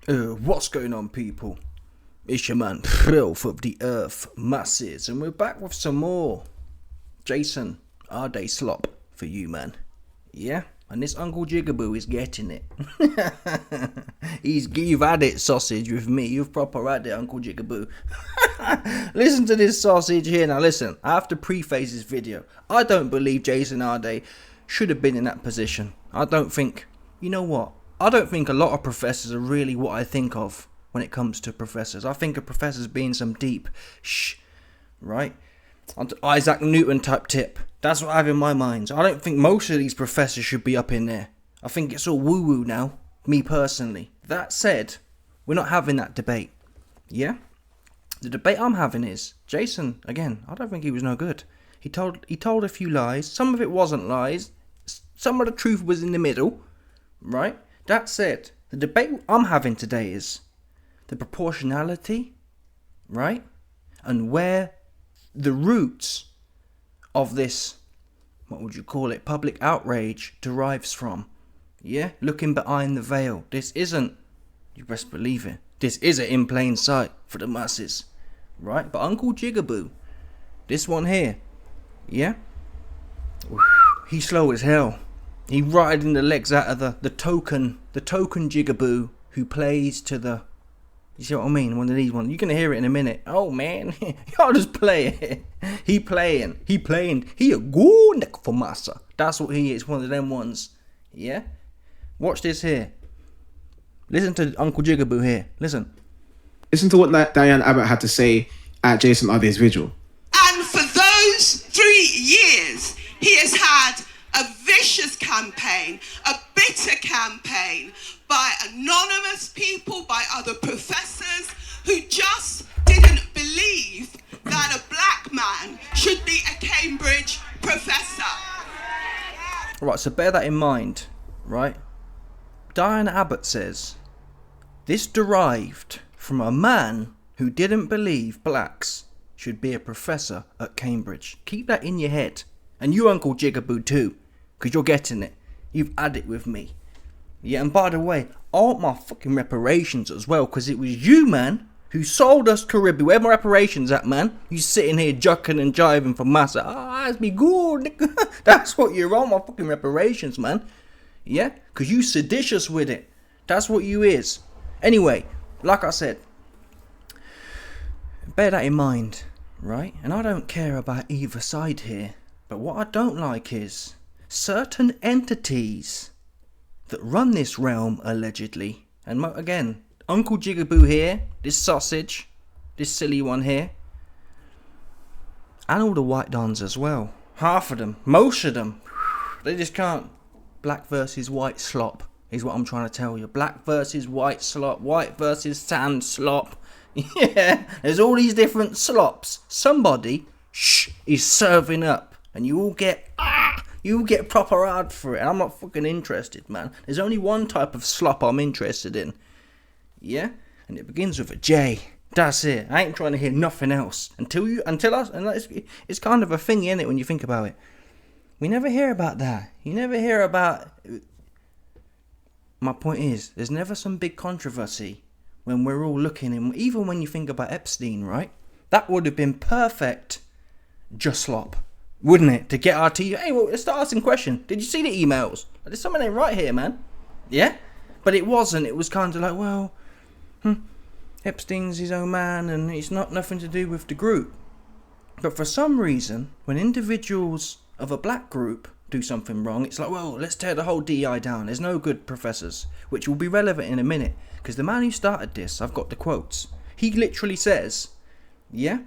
What's going on, people? It's your man, Filth of the Earth, Masses, and we're back with some more Jason Arday slop for you, man. Yeah? And this Uncle Jigaboo is getting it. You've had it, sausage, with me. You've proper had it, Uncle Jigaboo. Listen to this sausage here. Now listen, I have to preface this video. I don't believe Jason Arday should have been in that position. I don't think, you know what? I don't think a lot of professors are really what I think of when it comes to professors. I think of professors being some deep right? Isaac Newton type tip. That's what I have in my mind. I don't think most of these professors should be up in there. I think it's all woo-woo now, me personally. That said, we're not having that debate. Yeah? The debate I'm having is, Jason, again, I don't think he was no good. He told a few lies. Some of it wasn't lies. Some of the truth was in the middle, right? That said, the debate I'm having today is the proportionality, right? And where the roots of this, what would you call it, public outrage derives from. Yeah? Looking behind the veil. This isn't, you best believe it, this isn't in plain sight for the masses, right? But Uncle Jigaboo, this one here, yeah? He's slow as hell. He riding the legs out of the token Jigaboo who plays to the, you see what I mean? One of these ones. You're going to hear it in a minute. Oh, man. Y'all just play it. He playing. He a good neck for Massa. That's what he is. One of them ones. Yeah? Watch this here. Listen to Uncle Jigaboo here. Listen. Listen to what Diane Abbott had to say at Jason Arday's vigil. And for those 3 years, he has had a vicious campaign, a bitter campaign by anonymous people, by other professors who just didn't believe that a black man should be a Cambridge professor. Right, so bear that in mind, right? Diane Abbott says, this derived from a man who didn't believe blacks should be a professor at Cambridge. Keep that in your head. And you, Uncle Jigaboo, too. Because you're getting it. You've had it with me. Yeah, and by the way, I want my fucking reparations as well. Because it was you, man, who sold us Caribbean. Where my reparations at, man? You sitting here jucking and jiving for Massa. Ah, it's be good. That's what you're on, my fucking reparations, man. Yeah? Because you seditious with it. That's what you is. Anyway, like I said, bear that in mind, right? And I don't care about either side here. But what I don't like is certain entities that run this realm, allegedly. And again, Uncle Jigaboo here, this sausage, this silly one here, and all the white dons as well. Half of them, most of them, they just can't. Black versus white slop is what I'm trying to tell you. Black versus white slop, white versus sand slop. Yeah, there's all these different slops. Somebody, is serving up. And you all get, proper hard for it. And I'm not fucking interested, man. There's only one type of slop I'm interested in. Yeah? And it begins with a J. That's it. I ain't trying to hear nothing else. Until us, and it's kind of a thing, isn't it, when you think about it? We never hear about that. You never hear about, my point is, there's never some big controversy when we're all looking, and even when you think about Epstein, right? That would have been perfect just slop. Wouldn't it? To get our TV. Hey, well, let's start asking questions. Did you see the emails? There's something ain't right here, man. Yeah? But it wasn't. It was kind of like, well, Epstein's his own man and it's not nothing to do with the group. But for some reason, when individuals of a black group do something wrong, it's like, well, let's tear the whole DI down. There's no good professors, which will be relevant in a minute. Because the man who started this, I've got the quotes. He literally says, yeah?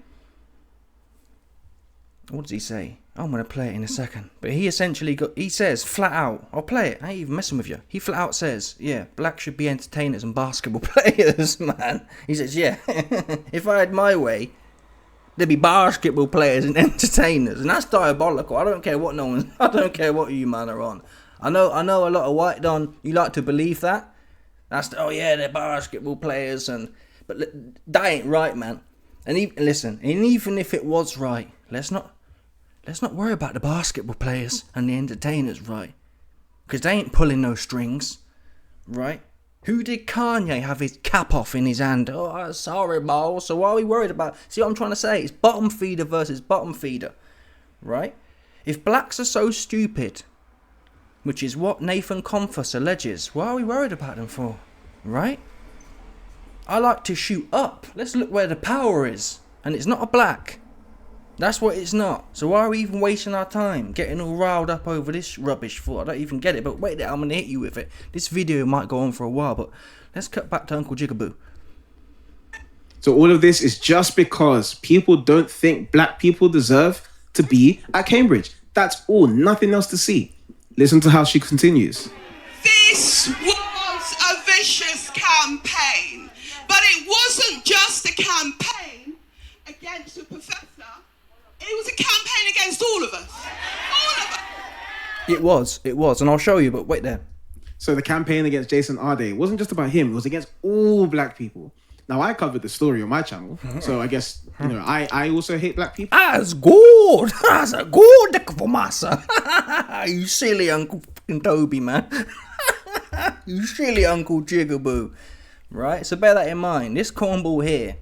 What does he say? I'm going to play it in a second. But he essentially he says flat out, I'll play it, I ain't even messing with you. He flat out says, yeah, blacks should be entertainers and basketball players, man. He says, yeah, if I had my way, there'd be basketball players and entertainers. And that's diabolical. I don't care what I don't care what you man are on. I know a lot of white don, you like to believe that. Oh yeah, they're basketball players, but that ain't right, man. And even if it was right, let's not worry about the basketball players and the entertainers, right? Because they ain't pulling no strings, right? Who did Kanye have his cap off in his hand? Oh, sorry, Mo. So what are we worried about? See what I'm trying to say? It's bottom feeder versus bottom feeder, right? If blacks are so stupid, which is what Nathan Confus alleges, what are we worried about them for, right? I like to shoot up. Let's look where the power is. And it's not a black. That's what it's not. So why are we even wasting our time getting all riled up over this rubbish for? I don't even get it. But wait there, I'm going to hit you with it. This video might go on for a while, but let's cut back to Uncle Jigaboo. So all of this is just because people don't think black people deserve to be at Cambridge. That's all. Nothing else to see. Listen to how she continues. This was a vicious campaign, but it wasn't just a campaign against a professor. It was a campaign against all of us. All of us. It was, and I'll show you, but wait there. So the campaign against Jason Arday wasn't just about him, it was against all black people. Now, I covered the story on my channel, so I guess, I also hate black people. That's good. That's a good for Massa. You silly Uncle Toby, man. You silly Uncle Jigaboo. Right? So bear that in mind. This cornball here.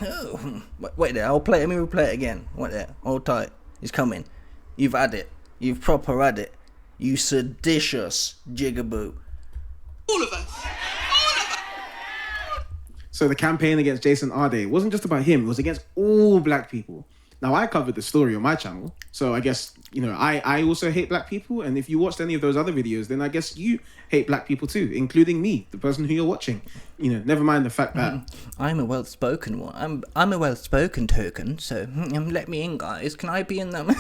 Oh, wait there. Let me replay it again. Wait there. Hold tight. It's coming. You've had it. You've proper had it. You seditious Jigaboo. All of us. So the campaign against Jason Arday wasn't just about him, it was against all black people. Now, I covered the story on my channel, so I guess, I also hate black people, and if you watched any of those other videos, then I guess you hate black people too, including me, the person who you're watching. Never mind the fact that... I'm a well-spoken one. I'm a well-spoken token, so let me in, guys. Can I be in them?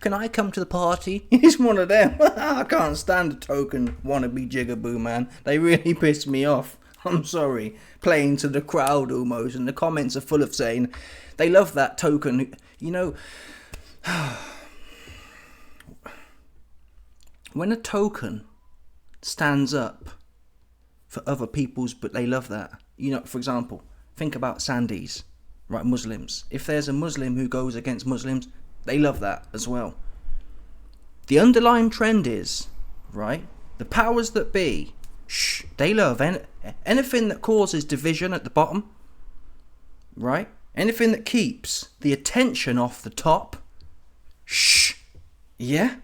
Can I come to the party? It's one of them. I can't stand a token wannabe Jigaboo, man. They really piss me off. I'm sorry, playing to the crowd almost, and the comments are full of saying they love that token. When a token stands up for other people's, but they love that. For example, think about Sandys, right? Muslims. If there's a Muslim who goes against Muslims, they love that as well. The underlying trend is, right, the powers that be, they love anything that causes division at the bottom, right? Anything that keeps the attention off the top, yeah,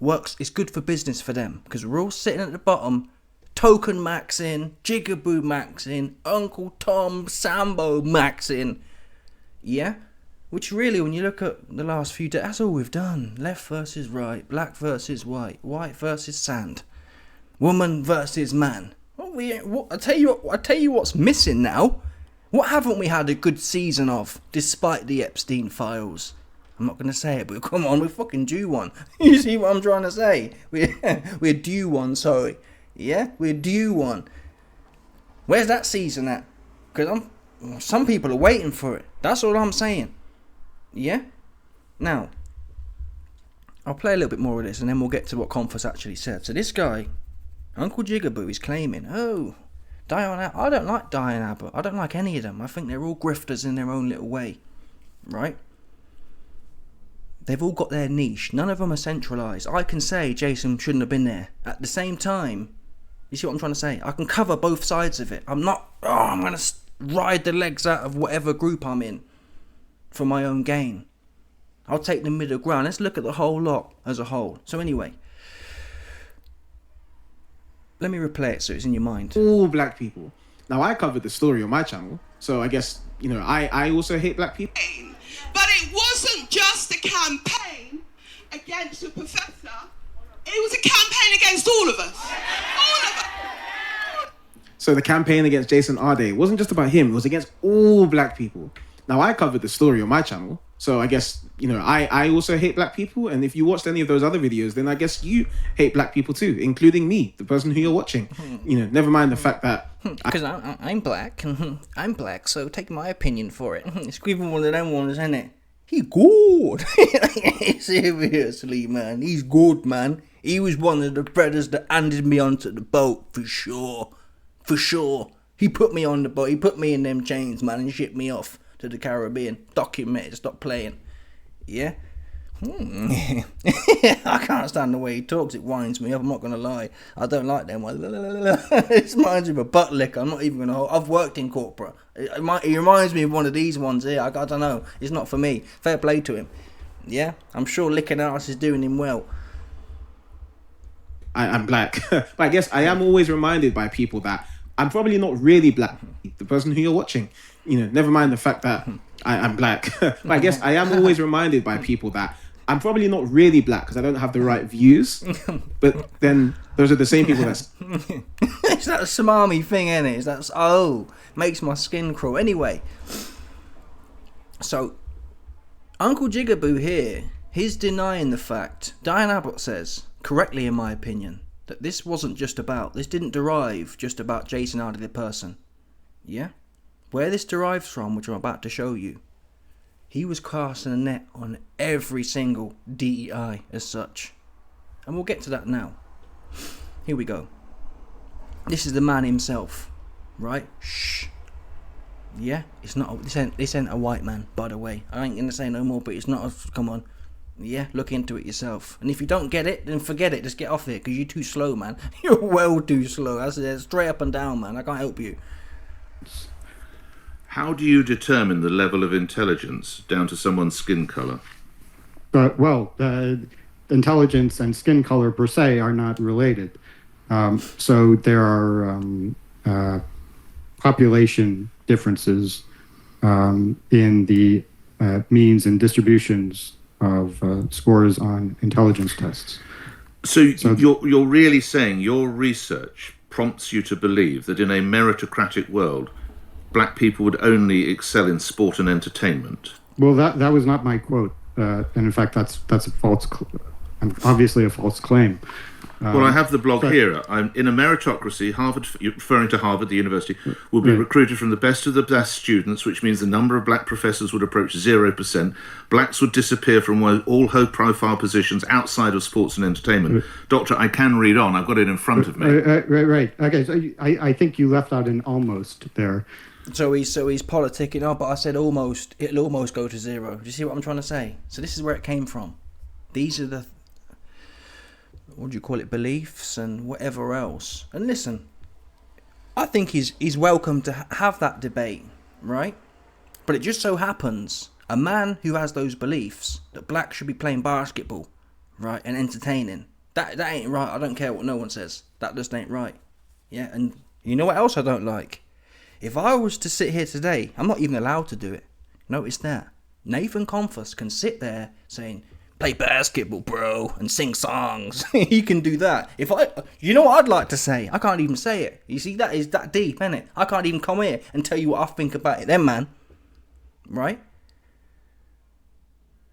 works. It's good for business for them because we're all sitting at the bottom, token maxing, Jigaboo maxing, Uncle Tom Sambo maxing, yeah. Which really, when you look at the last few days, that's all we've done. Left versus right, black versus white, white versus sand. Woman versus man. I tell you what's missing now. What haven't we had a good season of, despite the Epstein files? I'm not going to say it, but come on, we're fucking due one. You see what I'm trying to say? We're due one, sorry. Yeah, we're due one. Where's that season at? Because some people are waiting for it. That's all I'm saying. Yeah? Now, I'll play a little bit more of this, and then we'll get to what Confus actually said. So this guy... Uncle Jigaboo is claiming, Diane Abbott. I don't like Diane Abbott. I don't like any of them. I think they're all grifters in their own little way, right? They've all got their niche. None of them are centralised. I can say Jason shouldn't have been there. At the same time, you see what I'm trying to say? I can cover both sides of it. I'm not, I'm going to ride the legs out of whatever group I'm in for my own gain. I'll take the middle ground. Let's look at the whole lot as a whole. So anyway... Let me replay it so it's in your mind. All black people. Now, I covered the story on my channel, so I guess, I also hate black people. But it wasn't just a campaign against a professor. It was a campaign against all of us. All of us. So the campaign against Jason Arday wasn't just about him, it was against all black people. Now, I covered the story on my channel, so I guess, I also hate black people, and if you watched any of those other videos, then I guess you hate black people too, including me, the person who you're watching. Never mind the fact that... Because I'm black, I'm black, so take my opinion for it. It's even one of them ones, isn't it? He's good. Seriously, man, he's good, man. He was one of the brothers that handed me onto the boat, for sure. For sure. He put me on the boat, he put me in them chains, man, and shipped me off to the Caribbean. Documented, stop playing. Yeah? I can't stand the way he talks. It winds me up. I'm not gonna lie. I don't like them. It reminds me of a butt lick. I'm not even gonna. I've worked in corporate. It reminds me of one of these ones here. I don't know. It's not for me. Fair play to him. Yeah, I'm sure licking ass is doing him well. I'm black. But I guess I am always reminded by people that I'm probably not really black. The person who you're watching, never mind the fact that I'm black. But I guess I am always reminded by people that I'm probably not really black because I don't have the right views. But then those are the same people that's... It's that Somali thing, isn't it? That's makes my skin crawl. Anyway, so Uncle Jigaboo here, he's denying the fact. Diane Abbott says, correctly in my opinion, that this didn't derive just about Jason Arday the person. Yeah? Where this derives from, which I'm about to show you, he was casting a net on every single DEI as such. And we'll get to that now. Here we go. This is the man himself, right? Shh. Yeah? It's not. This ain't a white man, by the way. I ain't gonna say no more, but it's not come on. Yeah, look into it yourself. And if you don't get it, then forget it. Just get off here, because you're too slow, man. You're well too slow. That's straight up and down, man. I can't help you. How do you determine the level of intelligence down to someone's skin colour? Intelligence and skin color per se are not related. So there are population differences in the means and distributions of scores on intelligence tests. So you're really saying your research prompts you to believe that in a meritocratic world, black people would only excel in sport and entertainment? Well, that was not my quote, and in fact, that's a false, obviously a false claim. Well, I have the blog here. I'm in a meritocracy. Harvard, referring to Harvard, the university, will be recruited from the best of the best students, which means the number of black professors would approach 0%. Blacks would disappear from all high-profile positions outside of sports and entertainment. Doctor, I can read on. I've got it in front of me. Right. Okay, so I think you left out an almost there. So he's politicking. Oh, but I said almost. It'll almost go to 0. Do you see what I'm trying to say? So this is where it came from. These are the, what do you call it, beliefs and whatever else. And listen, I think he's welcome to have that debate, right? But it just so happens a man who has those beliefs that blacks should be playing basketball, right, and entertaining. That ain't right. I don't care what no one says. That just ain't right. Yeah, and you know what else I don't like? If I was to sit here today, I'm not even allowed to do it. Notice that. Nathan Confus can sit there saying, play basketball, bro, and sing songs. He can do that. You know what I'd like to say? I can't even say it. You see, that is that deep, isn't it? I can't even come here and tell you what I think about it then, man. Right?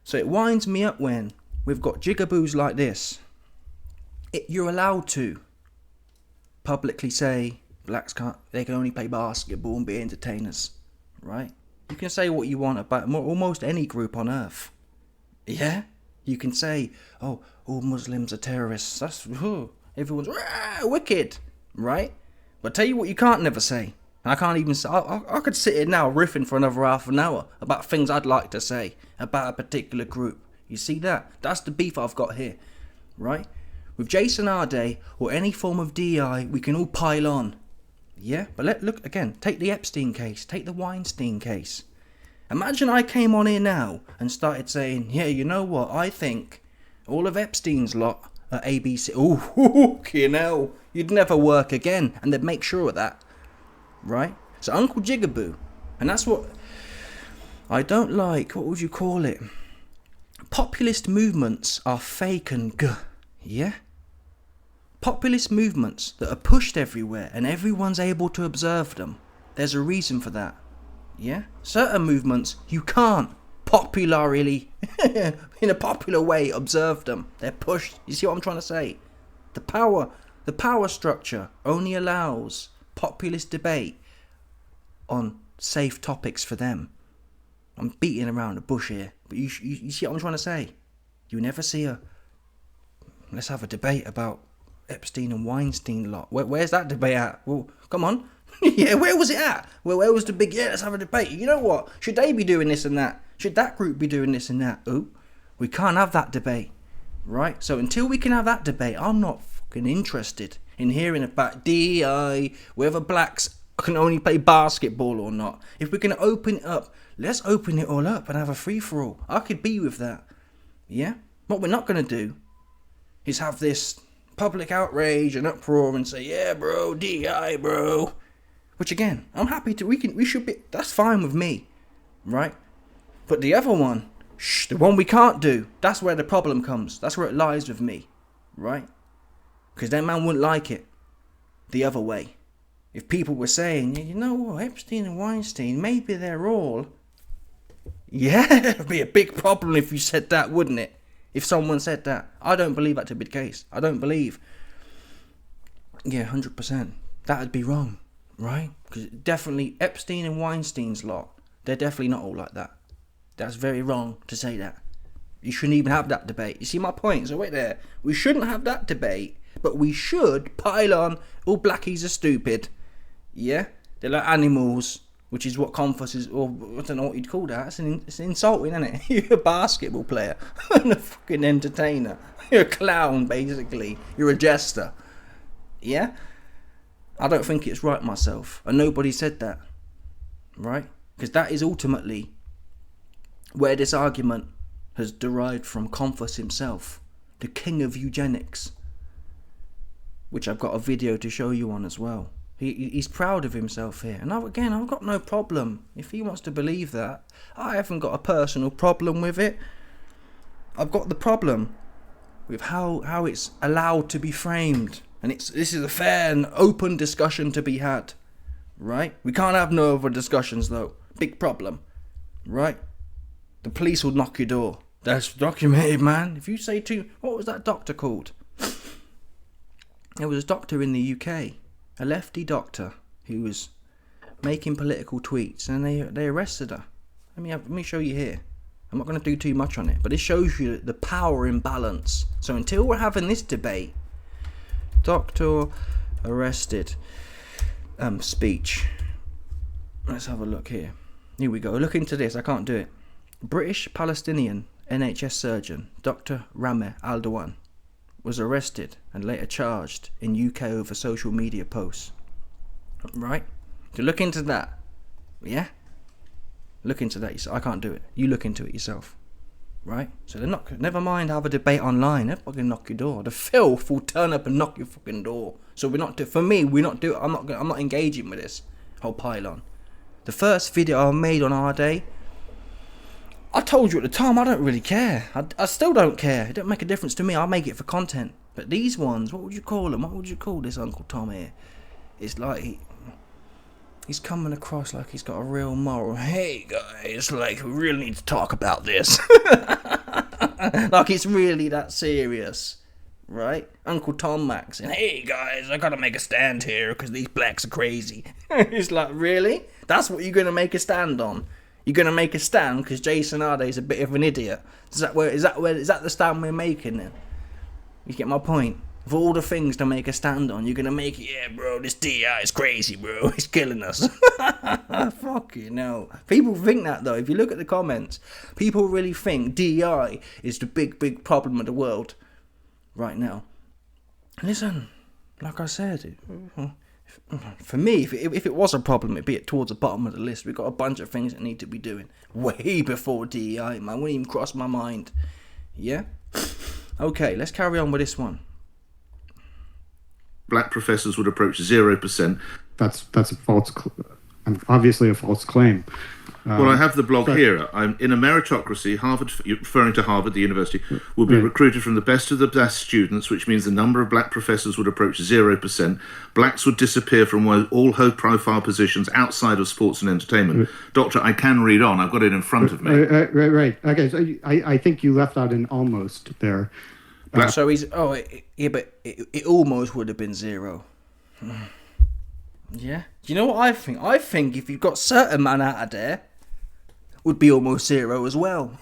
So it winds me up when we've got jigaboos like this. You're allowed to publicly say blacks they can only play basketball and be entertainers, right? You can say what you want about almost any group on earth. Yeah? You can say, oh, all Muslims are terrorists. That's, everyone's wicked, right? But tell you what you can't never say. I can't even say, I could sit here now riffing for another half an hour about things I'd like to say about a particular group. You see that? That's the beef I've got here, right? With Jason Arday or any form of DI, we can all pile on. Yeah, but look again, take the Epstein case, take the Weinstein case. Imagine I came on here now and started saying, yeah, you know what, I think all of Epstein's lot are ABC. Ooh, you know, you'd never work again, and they'd make sure of that, right? So Uncle Jigaboo, and that's what I don't like, what would you call it? Populist movements are fake and yeah? Populist movements that are pushed everywhere and everyone's able to observe them. There's a reason for that. Yeah? Certain movements, you can't popularly, in a popular way, observe them. They're pushed. You see what I'm trying to say? The power structure only allows populist debate on safe topics for them. I'm beating around the bush here, but you see what I'm trying to say? You never see let's have a debate about Epstein and Weinstein lot. Where's that debate at? Well, come on. Yeah, where was it at? Well, where was the big, let's have a debate. You know what? Should they be doing this and that? Should that group be doing this and that? Ooh, We can't have that debate, right? So until we can have that debate, I'm not fucking interested in hearing about DEI, whether blacks can only play basketball or not. If we're going to open it up, let's open it all up and have a free-for-all. I could be with that, yeah? What we're not going to do is have this public outrage and uproar and say, yeah, bro, DEI, bro. Which again, I'm happy to, we should be, that's fine with me, right? But the other one, the one we can't do, that's where the problem comes. That's where it lies with me, right? Because that man wouldn't like it the other way. If people were saying, you know what, Epstein and Weinstein, maybe they're all... Yeah, it'd be a big problem if you said that, wouldn't it? If someone said that. I don't believe that to be the case. I don't believe. Yeah, 100%. That would be wrong, right? Because definitely Epstein and Weinstein's lot, they're definitely not all like that. That's very wrong to say that. You shouldn't even have that debate. You see my point? So wait there. We shouldn't have that debate, but we should pile on, all blackies are stupid. Yeah? They're like animals, which is what Confuss is, or I don't know what you'd call that. It's insulting, isn't it? You're a basketball player and a fucking entertainer. You're a clown, basically. You're a jester. Yeah? I don't think it's right myself. And nobody said that. Right? Because that is ultimately where this argument has derived from Confuss himself, the king of eugenics, which I've got a video to show you on as well. He's proud of himself here. And I've got no problem. If he wants to believe that, I haven't got a personal problem with it. I've got the problem with how it's allowed to be framed. And this is a fair and open discussion to be had. Right? We can't have no other discussions though. Big problem. Right? The police will knock your door. That's documented, man. If you say what was that doctor called? There was a doctor in the UK. A lefty doctor who was making political tweets, and they arrested her. Let me show you here. I'm not going to do too much on it, but it shows you the power imbalance. So until we're having this debate, doctor arrested speech. Let's have a look here. Here we go. Look into this. I can't do it. British Palestinian NHS surgeon Dr. Rameh Aldawan was arrested and later charged in UK over social media posts. Right? So look into that. Yeah? Look into that. I can't do it. You look into it yourself. Right? So they're not. Never mind have a debate online. They're fucking knock your door. The filth will turn up and knock your fucking door. So we're not. For me, we're not doing. I'm not engaging with this whole pylon. The first video I made on Arday, I told you at the time I don't really care. I still don't care. It don't make a difference to me. I'll make it for content. But these ones, what would you call them? What would you call this Uncle Tom here? It's like he's coming across like he's got a real moral. Hey guys, like we really need to talk about this. Like it's really that serious, right? Uncle Tom Max and hey guys, I gotta make a stand here because these blacks are crazy. It's like really? That's what you're gonna make a stand on? You're gonna make a stand because Jason Arday is a bit of an idiot? Is that the stand we're making then? You get my point? Of all the things to make a stand on, you're gonna make it, yeah, bro, this DI is crazy, bro. It's killing us. Fuck you, no. People think that, though. If you look at the comments, people really think DI is the big problem of the world right now. Listen, like I said, for me, if it was a problem, it'd be towards the bottom of the list. We've got a bunch of things that need to be doing way before DEI, man. Wouldn't even cross my mind. Yeah? Okay, let's carry on with this one. Black professors would approach 0%. That's a false, obviously a false claim. Well, I have the blog here. I'm in a meritocracy. Harvard, referring to Harvard, the university, will be recruited from the best of the best students, which means the number of black professors would approach 0%. Blacks would disappear from all high-profile positions outside of sports and entertainment. Doctor, I can read on. I've got it in front of me. Right. Okay, so I think you left out an almost there. So he's but it almost would have been 0. Yeah. Do you know what I think? I think if you've got certain man out of there, would be almost 0 as well.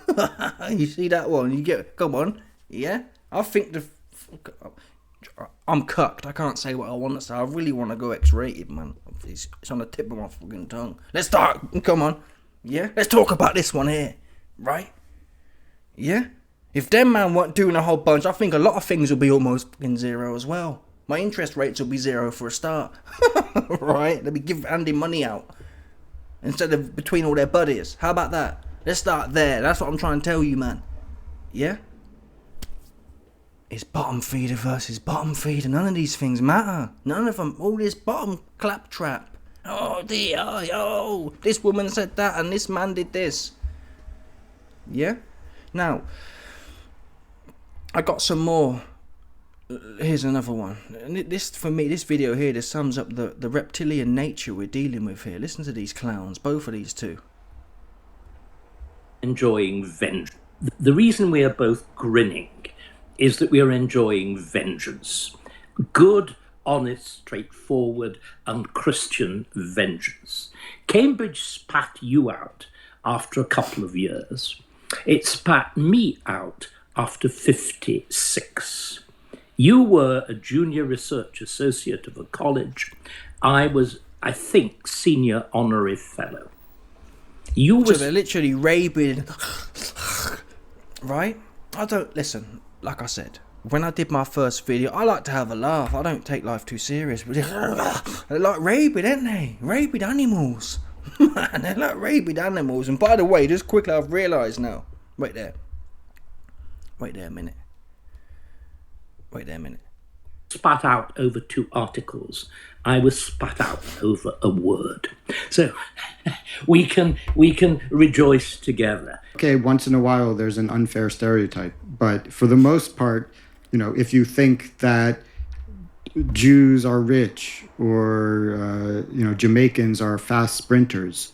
You see that one? Come on. Yeah. I think I'm cucked. I can't say what I want to say. I really want to go X-rated, man. It's on the tip of my fucking tongue. Let's start. Come on. Yeah. Let's talk about this one here. Right? Yeah. If them man weren't doing a whole bunch, I think a lot of things will be almost fucking zero as well. My interest rates will be zero for a start. Right? They'll be handing money out instead of between all their buddies. How about that? Let's start there. That's what I'm trying to tell you, man. Yeah? It's bottom feeder versus bottom feeder. None of these things matter. None of them. All this bottom claptrap. Oh, this woman said that and this man did this. Yeah? Now, I got some more. Here's another one. And this, for me, this video here, this sums up the reptilian nature we're dealing with here. Listen to these clowns, both of these two. Enjoying vengeance. The reason we are both grinning is that we are enjoying vengeance. Good, honest, straightforward, and Christian vengeance. Cambridge spat you out after a couple of years. It spat me out after 56. You were a junior research associate of a college. I was, I think, senior honorary fellow. So they're literally rabid, right? I don't, listen, like I said, when I did my first video, I like to have a laugh. I don't take life too serious. But they're like rabid, aren't they? Rabid animals. Man, they're like rabid animals. And by the way, just quickly, I've realised now. Wait there a minute. Spat out over 2 articles. I was spat out over a word. So we can rejoice together. Okay, once in a while there's an unfair stereotype, but for the most part, you know, if you think that Jews are rich or Jamaicans are fast sprinters,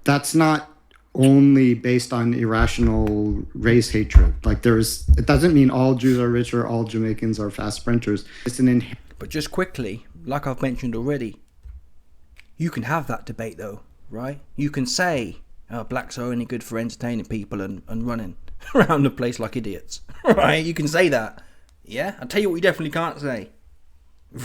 that's not only based on irrational race hatred. Like it doesn't mean all Jews are rich or all Jamaicans are fast sprinters. It's an But just quickly, like I've mentioned already, you can have that debate though, right? You can say blacks are only good for entertaining people and running around the place like idiots, right? You can say that. Yeah, I'll tell you what you definitely can't say.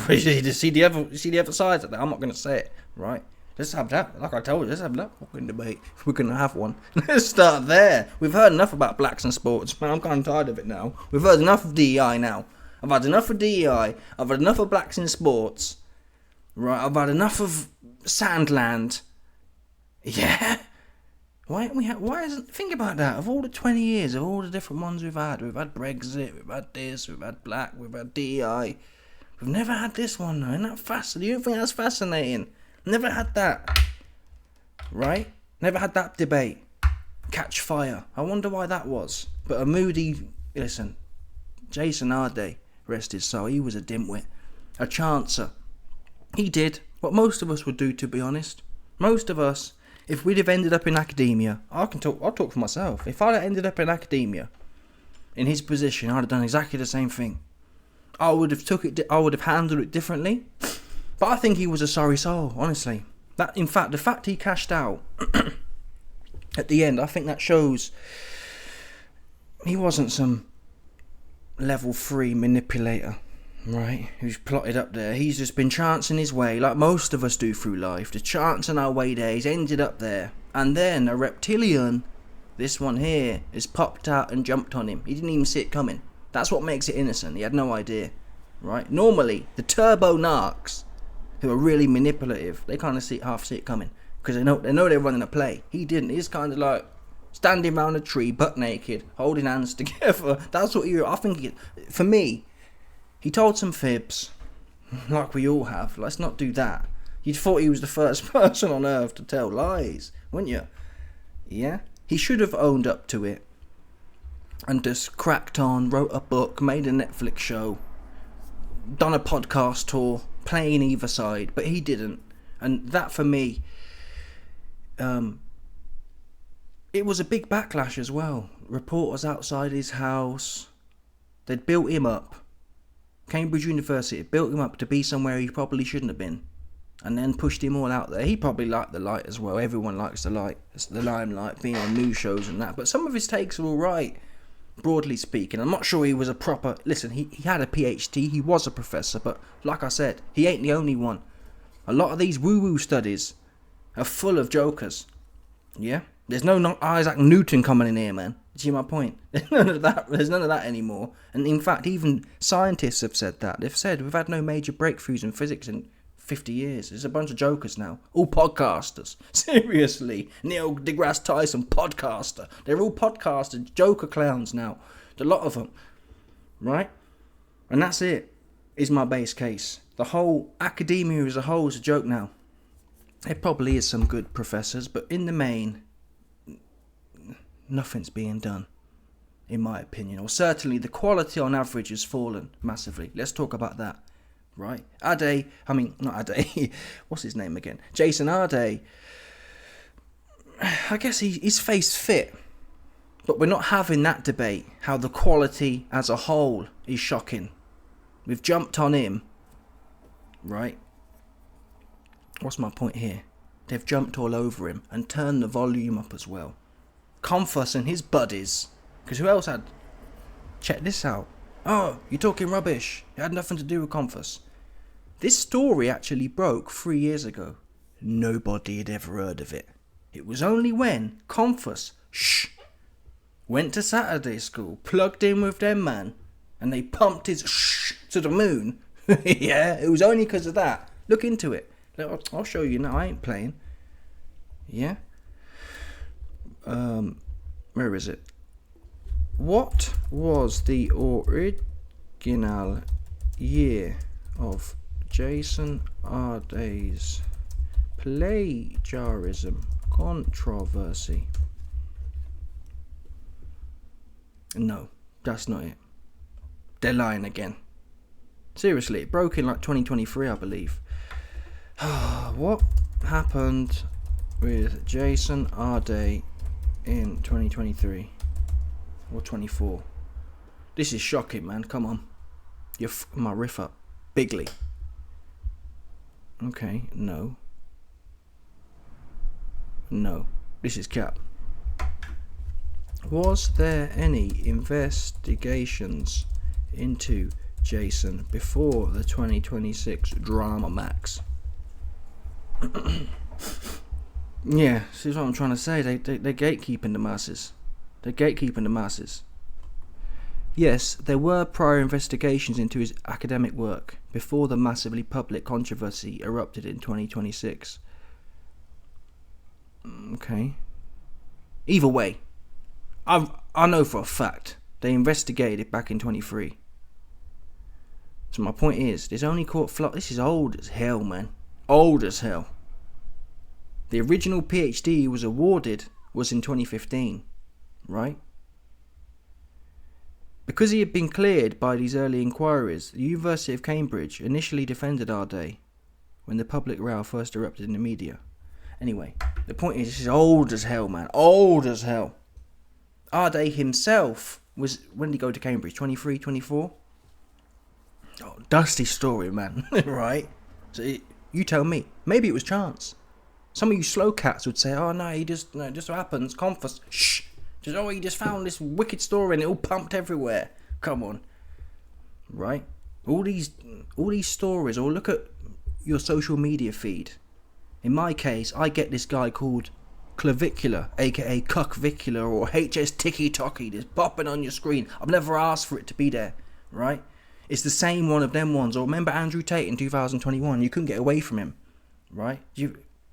You see the other sides of that. I'm not going to say it, right? Let's have that. Like I told you, let's have that fucking debate. We're going to have one. Let's start there. We've heard enough about blacks and sports. Man, I'm kind of tired of it now. We've heard enough of DEI now. I've had enough of DEI. I've had enough of blacks in sports. Right, I've had enough of Sandland. Yeah? Why isn't... Think about that. Of all the 20 years, of all the different ones we've had Brexit, we've had this, we've had black, we've had DEI. We've never had this one, though. Isn't that fascinating? You don't think that's fascinating? Never had that. Right? Never had that debate. Catch fire. I wonder why that was. But a moody... Listen, Jason Arday, rest his soul, he was a dimwit. A chancer. He did what most of us would do, to be honest. Most of us, if we'd have ended up in academia... I'll talk for myself. If I'd have ended up in academia, in his position, I'd have done exactly the same thing. I would have handled it differently. But I think he was a sorry soul, honestly. In fact, the fact he cashed out at the end, I think that shows he wasn't some level 3 manipulator, right? Who's plotted up there. He's just been chancing his way, like most of us do through life. Just chancing our way there. He's ended up there. And then a reptilian, this one here, has popped out and jumped on him. He didn't even see it coming. That's what makes it innocent. He had no idea, right? Normally, the turbo narcs, who are really manipulative, they kind of half see it coming because they know they're running a play. He didn't. He's kind of like standing around a tree, butt naked, holding hands together. That's what I think. For me, he told some fibs, like we all have. Let's not do that. You'd thought he was the first person on earth to tell lies, wouldn't you? Yeah. He should have owned up to it and just cracked on, wrote a book, made a Netflix show, done a podcast tour, playing either side, but he didn't. And that for me, it was a big backlash as well. Reporters outside his house, they'd built him up. Cambridge University built him up to be somewhere he probably shouldn't have been, and then pushed him all out there. He probably liked the light as well. Everyone likes the light. It's the limelight, being on news shows and that. But some of his takes are all right, broadly speaking. I'm not sure he was a proper... Listen, he had a PhD. He was a professor. But like I said, he ain't the only one. A lot of these woo-woo studies are full of jokers. Yeah? There's no Isaac Newton coming in here, man. See my point? There's none of that. There's none of that anymore. And in fact, even scientists have said that. They've said we've had no major breakthroughs in physics in 50 years. There's a bunch of jokers now. All podcasters. Seriously. Neil deGrasse Tyson, podcaster. They're all podcasters, joker clowns now. A lot of them. Right? And that's it. Is my base case. The whole academia as a whole is a joke now. There probably is some good professors, but in the main, nothing's being done, in my opinion. Or certainly the quality on average has fallen massively. Let's talk about that, right? Not Arday, what's his name again? Jason Arday. I guess he's face fit, but we're not having that debate, how the quality as a whole is shocking. We've jumped on him, right? What's my point here? They've jumped all over him and turned the volume up as well. Confus and his buddies. Because who else had... Check this out. Oh, you're talking rubbish. It had nothing to do with Confus. This story actually broke 3 years ago. Nobody had ever heard of it. It was only when Confus went to Saturday school, plugged in with their man, and they pumped his to the moon. Yeah, it was only because of that. Look into it. I'll show you now. I ain't playing. Yeah? Where is it? What was the original year of Jason Arday's plagiarism controversy? No, that's not it. They're lying again. Seriously, it broke in like 2023, I believe. What happened with Jason Arday in 2023 or 24? This is shocking, man. Come on, you're my riff up bigly. Okay, no, this is cap. Was there any investigations into Jason before the 2026 drama max? Yeah, see what I'm trying to say. They're gatekeeping the masses. They're gatekeeping the masses. Yes, there were prior investigations into his academic work before the massively public controversy erupted in 2026. Okay. Either way, I know for a fact they investigated it back in 23. So my point is, there's only court this is old as hell, man. Old as hell. The original PhD he was awarded was in 2015, right? Because he had been cleared by these early inquiries, the University of Cambridge initially defended Arday when the public row first erupted in the media. Anyway, the point is, this is old as hell, man. Old as hell. Arday himself was, when did he go to Cambridge? 23, 24? Oh, dusty story, man. Right? So you tell me. Maybe it was chance. Some of you slow cats would say, oh no, he just so happens. Confus. Shh. He just found this wicked story and it all pumped everywhere. Come on. Right? All these stories, or look at your social media feed. In my case, I get this guy called Clavicular, aka Cuckvicular, or HS Tiki Toki, just popping on your screen. I've never asked for it to be there, right? It's the same one of them ones. Or remember Andrew Tate in 2021? You couldn't get away from him, right?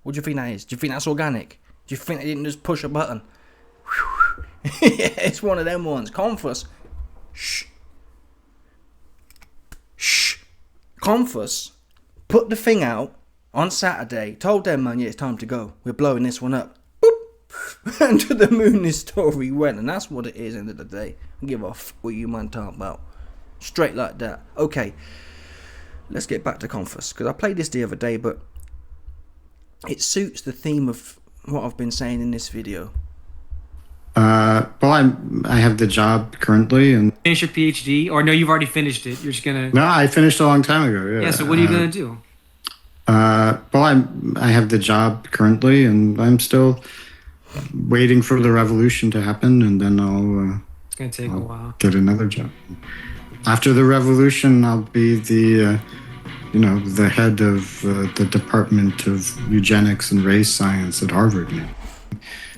What do you think that is? Do you think that's organic? Do you think they didn't just push a button? Yeah, it's one of them ones. Confus. Shh. Confus put the thing out on Saturday, told them, man, yeah, it's time to go. We're blowing this one up. Boop. And to the moon this story went. And that's what it is, end of the day. I give a f what you man talking about. Straight like that. Okay. Let's get back to Confus. Because I played this the other day, but it suits the theme of what I've been saying in this video. Well, I have the job currently, and finish your PhD, or no, you've already finished it. You're just gonna. No, I finished a long time ago. Yeah. Yeah. So what are you gonna do? Well, I have the job currently, and I'm still waiting for the revolution to happen, and then It's gonna take a while. Get another job. After the revolution, I'll be the head of the Department of Eugenics and Race Science at Harvard.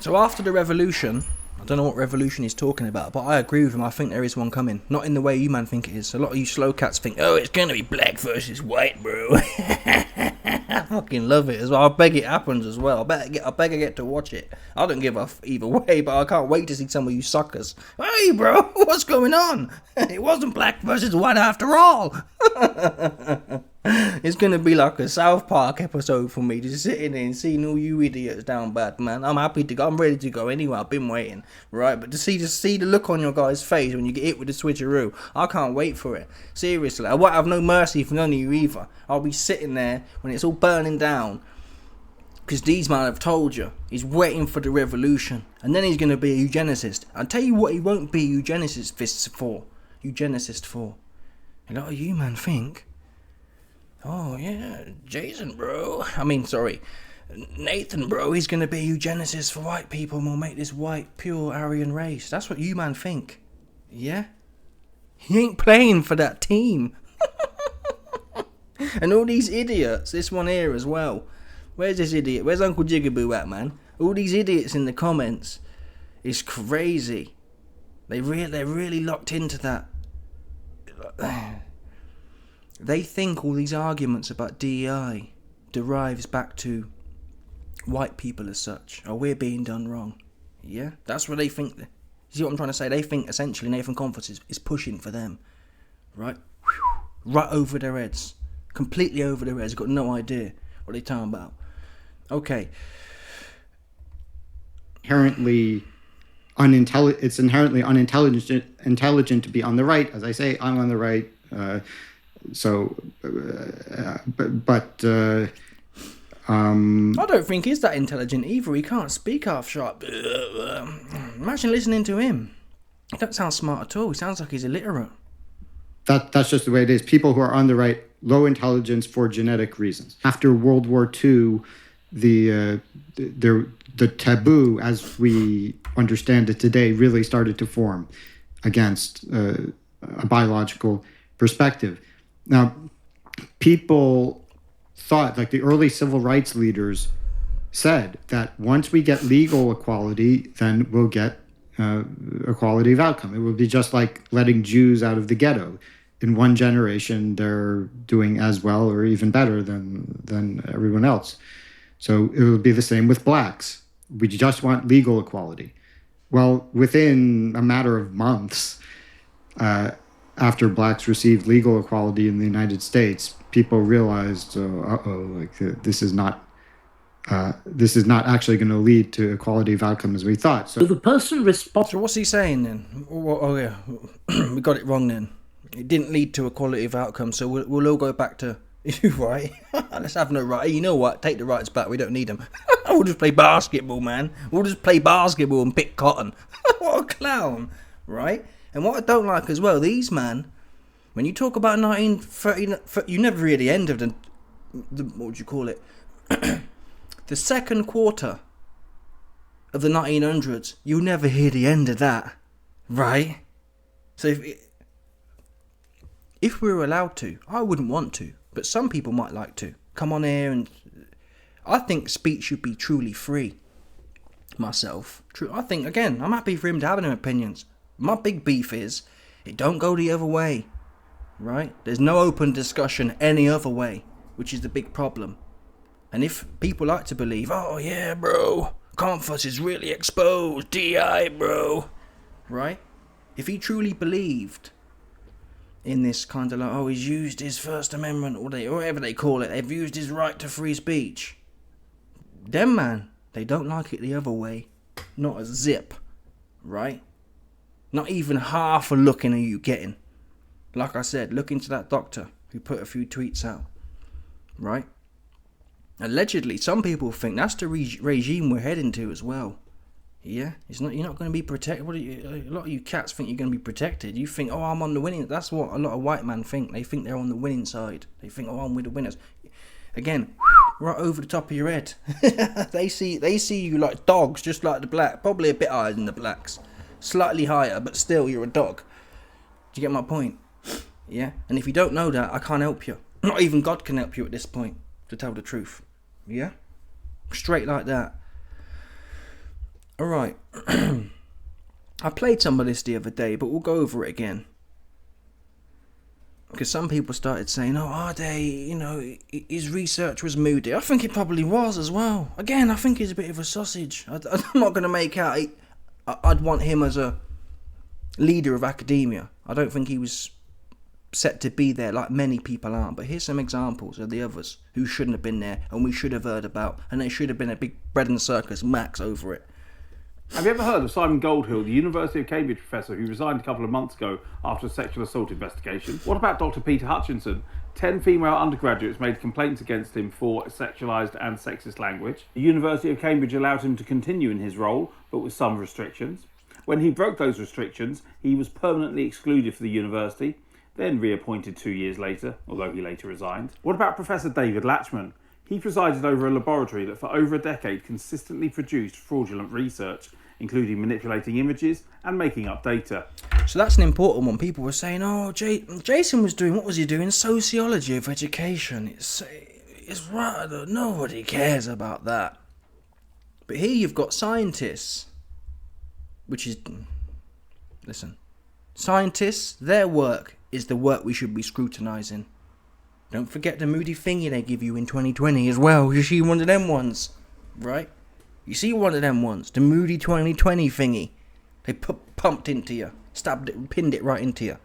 So after the revolution, I don't know what revolution he's talking about, but I agree with him. I think there is one coming. Not in the way you man think it is. A lot of you slow cats think, oh, it's going to be black versus white, bro. I fucking love it as well. I beg it happens as well. I beg I get to watch it. I don't give a either way, but I can't wait to see some of you suckers. Hey, bro, what's going on? It wasn't black versus white after all. It's going to be like a South Park episode for me, just sitting there and seeing all you idiots down bad, man. I'm happy to go. I'm ready to go anyway. I've been waiting, right? But to see the look on your guys' face when you get hit with the switcheroo, I can't wait for it. Seriously, I won't have no mercy for none of you either. I'll be sitting there when it's all burning down, because these man have told you he's waiting for the revolution, and then he's going to be a eugenicist. I'll tell you what, he won't be a eugenicist for. A lot of you man think, oh yeah, Jason bro, Nathan bro, he's going to be a eugenicist for white people and will make this white pure Aryan race. That's what you man think. Yeah? He ain't playing for that team. And all these idiots, this one here as well. Where's this idiot? Where's Uncle Jigaboo at, man? All these idiots in the comments. It's crazy. They're really locked into that. They think all these arguments about DEI derives back to white people as such, or we're being done wrong. Yeah? That's what they think. You see what I'm trying to say? They think essentially Nathan Conference is pushing for them. Right? Right over their heads. Completely over their heads. Got no idea what they're talking about. Okay. It's inherently intelligent to be on the right. As I say, I'm on the right. I don't think he's that intelligent either. He can't speak half sharp. Imagine listening to him. He don't sound smart at all. He sounds like he's illiterate. That's just the way it is. People who are on the right, low intelligence for genetic reasons. After World War II, the taboo, as we understand it today, really started to form against a biological perspective. Now, people thought, like the early civil rights leaders said, that once we get legal equality, then we'll get equality of outcome. It will be just like letting Jews out of the ghetto. In one generation, they're doing as well or even better than everyone else. So it will be the same with blacks. We just want legal equality. Well, within a matter of months, after blacks received legal equality in the United States, people realized, this is not actually going to lead to equality of outcome as we thought. So the person responsible. So what's he saying then? Oh yeah, we got it wrong then. It didn't lead to equality of outcome, so we'll all go back to you, right? Let's have no right. You know what? Take the rights back. We don't need them. We'll just play basketball, man. We'll just play basketball and pick cotton. What a clown, right? And what I don't like as well, these man, when you talk about 1930, you never hear the end of the what would you call it? The second quarter of the 1900s. You'll never hear the end of that, right? So if we were allowed to, I wouldn't want to, but some people might like to come on here, and I think speech should be truly free. Myself, I think, again, I'm happy for him to have any opinions. My big beef is it don't go the other way, right? There's no open discussion any other way, which is the big problem. And if people like to believe, oh yeah, bro, Confucius is really exposed, DI, bro, right? If he truly believed in this kind of like, oh, he's used his First Amendment, or whatever they call it, they've used his right to free speech. Them, man, they don't like it the other way. Not a zip, right? Not even half a looking are you getting. Like I said, look into that doctor who put a few tweets out, right? Allegedly, some people think that's the regime we're heading to as well. Yeah, you're not going to be protected. A lot of you cats think you're going to be protected. You think, oh, I'm on the winning. That's what a lot of white men think. They think they're on the winning side. They think, oh, I'm with the winners. Again, right over the top of your head. They see you like dogs, just like the black. Probably a bit higher than the blacks. Slightly higher, but still, you're a dog. Do you get my point? Yeah? And if you don't know that, I can't help you. Not even God can help you at this point, to tell the truth. Yeah? Straight like that. Alright. I played some of this the other day, but we'll go over it again. Because some people started saying, oh, Arday, you know, his research was moody. I think it probably was as well. Again, I think he's a bit of a sausage. I'm not going to make out... I'd want him as a leader of academia. I don't think he was set to be there like many people aren't. But here's some examples of the others who shouldn't have been there and we should have heard about. And there should have been a big bread and circus max over it. Have you ever heard of Simon Goldhill, the University of Cambridge professor who resigned a couple of months ago after a sexual assault investigation? What about Dr. Peter Hutchinson? 10 female undergraduates made complaints against him for sexualised and sexist language. The University of Cambridge allowed him to continue in his role, but with some restrictions. When he broke those restrictions, he was permanently excluded from the university, then reappointed 2 years later, although he later resigned. What about Professor David Latchman? He presided over a laboratory that for over a decade consistently produced fraudulent research, including manipulating images and making up data. So that's an important one. People were saying, oh, Jason was doing, what was he doing? Sociology of education. It's right, nobody cares about that. But here you've got scientists, which is, listen, scientists, their work is the work we should be scrutinising. Don't forget the moody thingy they give you in 2020 as well. You see one of them ones, right? You see one of them ones, the moody 2020 thingy. They pumped into you, stabbed it, pinned it right into you,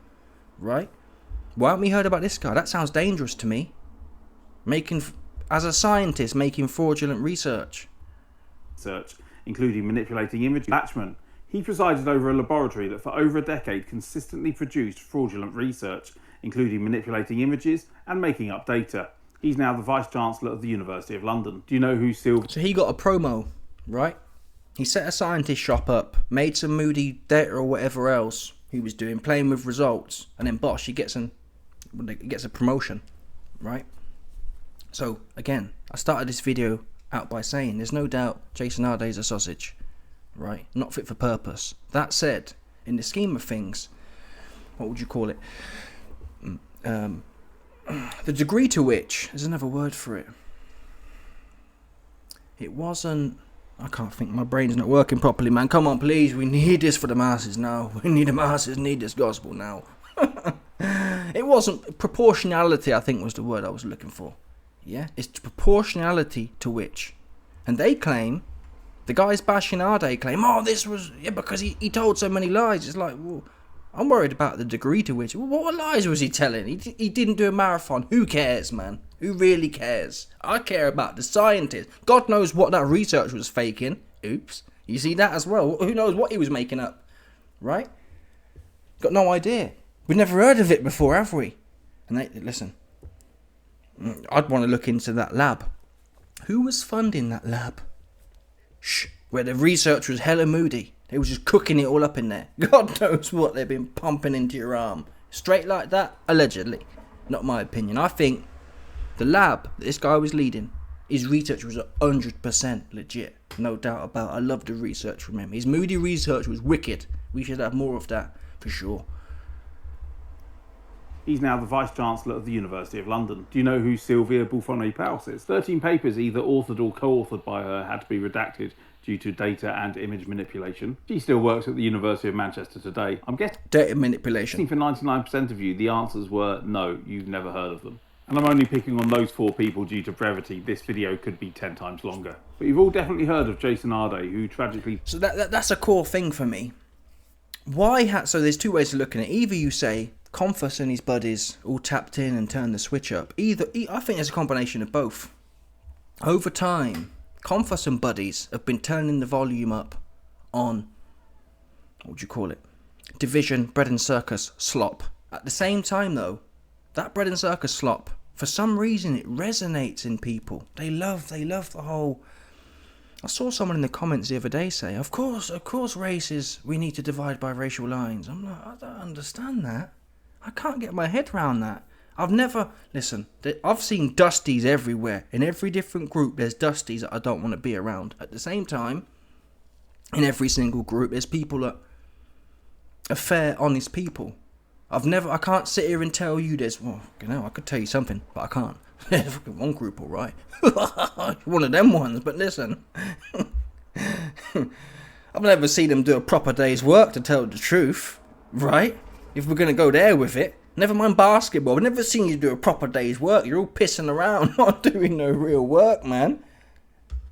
right? Why haven't we heard about this guy? That sounds dangerous to me. As a scientist, making fraudulent research. Including manipulating images. Latchman. He presided over a laboratory that for over a decade consistently produced fraudulent research, including manipulating images and making up data. He's now the Vice-Chancellor of the University of London. Do you know who Sylvia... So he got a promo, right? He set a scientist shop up, made some moody data or whatever else he was doing, playing with results, and then bosh, he gets a promotion, right? So, again, I started this video out by saying there's no doubt Jason Arday's a sausage, right? Not fit for purpose. That said, in the scheme of things, what would you call it? The degree to which, there's another word for it. It wasn't, I can't think, my brain's not working properly, man. Come on, please, we need this for the masses now. The masses need this gospel now. It wasn't, proportionality I think was the word I was looking for. Yeah, it's proportionality to which. And they claim, the guys bashing Arday claim, oh, this was, yeah, because he told so many lies. It's like, well, I'm worried about the degree to which. What lies was he telling? He didn't do a marathon. Who cares, man? Who really cares? I care about the scientists. God knows what that research was faking. Oops. You see that as well? Who knows what he was making up? Right? Got no idea. We've never heard of it before, have we? And listen, I'd want to look into that lab. Who was funding that lab? Shh. Where the research was hella moody. They were just cooking it all up in there. God knows what they've been pumping into your arm. Straight like that? Allegedly. Not my opinion. I think the lab that this guy was leading, his research was 100% legit. No doubt about it. I love the research from him. His moody research was wicked. We should have more of that, for sure. He's now the Vice-Chancellor of the University of London. Do you know who Sylvia Buffonet-Powell is? 13 papers, either authored or co-authored by her, had to be redacted due to data and image manipulation. She still works at the University of Manchester today. I'm guessing data manipulation. For 99% of you, the answers were no, you've never heard of them. And I'm only picking on those 4 people due to brevity. This video could be 10 times longer. But you've all definitely heard of Jason Arday, who tragically... So that's a core thing for me. So there's 2 ways of looking at it. Either you say, Confus and his buddies all tapped in and turned the switch up. I think there's a combination of both. Over time, Confus and buddies have been turning the volume up on, what would you call it? Division, bread and circus, slop. At the same time though, that bread and circus slop, for some reason it resonates in people. They love the whole... I saw someone in the comments the other day say, of course races, we need to divide by racial lines. I'm like, I don't understand that. I can't get my head around that. I've seen dusties everywhere. In every different group, there's dusties that I don't want to be around. At the same time, in every single group, there's people that are fair, honest people. I can't sit here and tell you I could tell you something, but I can't. There's one group, alright. One of them ones, but listen. I've never seen them do a proper day's work, to tell the truth, right? If we're going to go there with it. Never mind basketball. I've never seen you do a proper day's work. You're all pissing around, not doing no real work, man.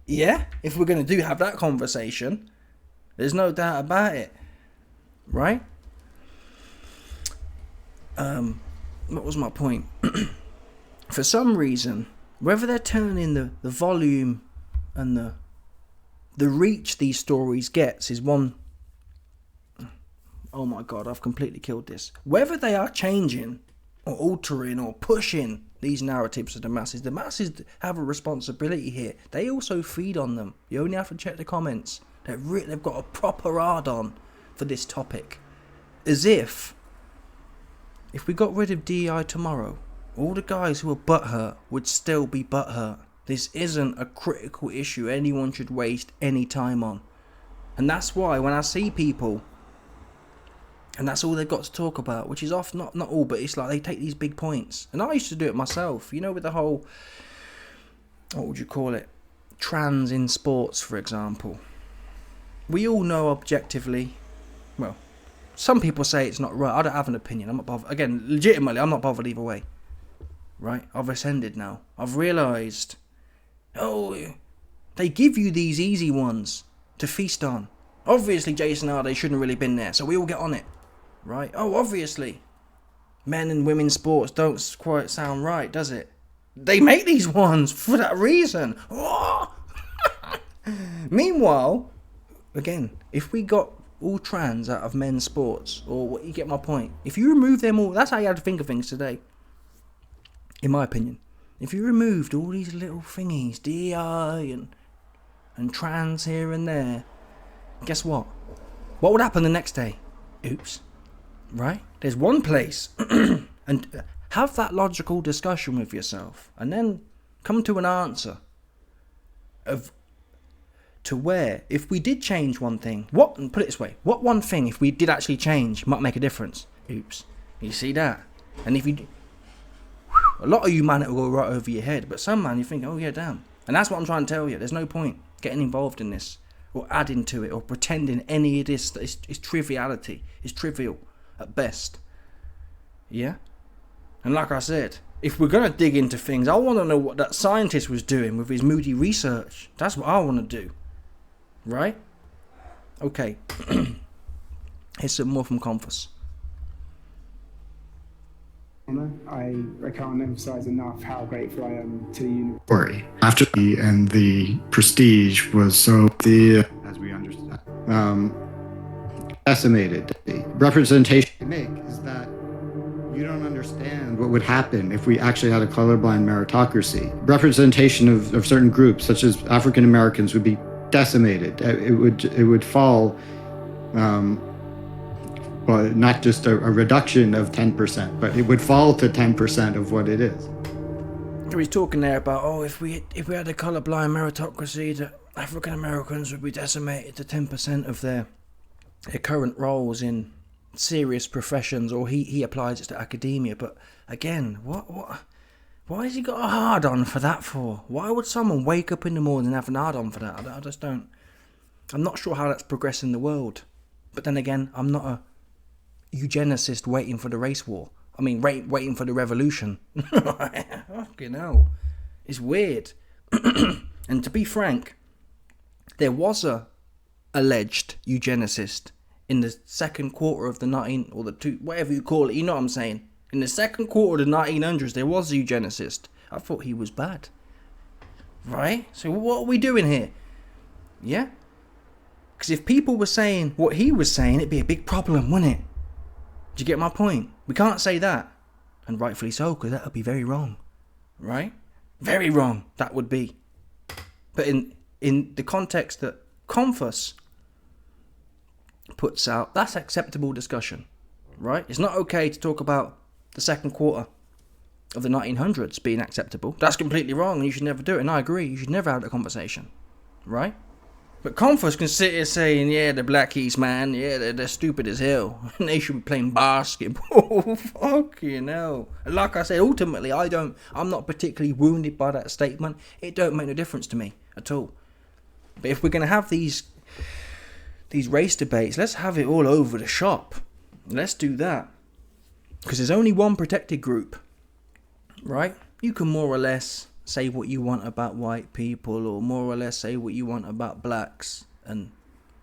Yeah? If we're going to have that conversation, there's no doubt about it. Right? What was my point? For some reason, whether they're turning the volume and the reach these stories gets is one... Oh my God, I've completely killed this. Whether they are changing or altering or pushing these narratives to the masses have a responsibility here. They also feed on them. You only have to check the comments. They've got a proper hard on for this topic. As if we got rid of DEI tomorrow, all the guys who are butthurt would still be butthurt. This isn't a critical issue anyone should waste any time on. And that's why when I see people, and that's all they've got to talk about, which is often, not all, but it's like they take these big points. And I used to do it myself, you know, with the whole, what would you call it? Trans in sports, for example. We all know objectively, well, some people say it's not right. I don't have an opinion. I'm not bothered. Again, legitimately, I'm not bothered either way. Right? I've ascended now. I've realised, they give you these easy ones to feast on. Obviously, Jason Arday shouldn't have really been there, so we all get on it. Right? Oh, obviously. Men and women's sports don't quite sound right, does it? They make these ones for that reason. Oh! Meanwhile, again, if we got all trans out of men's sports, or what, you get my point. If you remove them all, that's how you have to think of things today. In my opinion. If you removed all these little thingies, DEI and trans here and there, guess what? What would happen the next day? Oops. Right? There's one place. And have that logical discussion with yourself. And then come to an answer to where, if we did change one thing, and put it this way, what one thing, if we did actually change, might make a difference? Oops. You see that? And if you... A lot of you, man, it will go right over your head. But some, man, you think, oh, yeah, damn. And that's what I'm trying to tell you. There's no point getting involved in this, or adding to it, or pretending any of this is triviality. It's trivial at best. Yeah? And like I said, if we're going to dig into things, I want to know what that scientist was doing with his moody research. That's what I want to do. Right? Okay. Here's some more from Confus. I can't emphasize enough how grateful I am to the university. After the prestige was so as we understand, decimated. The representation they make is that you don't understand what would happen if we actually had a colorblind meritocracy. Representation of certain groups, such as African Americans, would be decimated. It would fall. But not just a reduction of 10%, but it would fall to 10% of what it is. He's talking there about, if we had a colourblind meritocracy, that African Americans would be decimated to 10% of their current roles in serious professions, or he applies it to academia. But again, why has he got a hard on for that for? Why would someone wake up in the morning and have an hard on for that? I just don't. I'm not sure how that's progressing the world. But then again, I'm not a eugenicist waiting for the race war. I mean, waiting for the revolution. Fucking hell. It's weird. And to be frank, there was a alleged eugenicist in the second quarter of the 19, or the two, whatever you call it, you know what I'm saying. In the second quarter of the 1900s, there was a eugenicist. I thought he was bad. Right? So what are we doing here? Yeah? Because if people were saying what he was saying, it'd be a big problem, wouldn't it? Do you get my point? We can't say that. And rightfully so, because that would be very wrong. Right? Very wrong, that would be. But in the context that Confus puts out, that's acceptable discussion. Right? It's not okay to talk about the second quarter of the 1900s being acceptable. That's completely wrong, and you should never do it. And I agree, you should never have that conversation. Right? But Confus can sit here saying, yeah, the Blackies, man, yeah, they're stupid as hell. And they should be playing basketball. Fucking hell. And like I said, ultimately, I'm not particularly wounded by that statement. It don't make no difference to me at all. But if we're going to have these these race debates, let's have it all over the shop. Let's do that. Because there's only one protected group, right? You can more or less say what you want about white people, or more or less say what you want about blacks and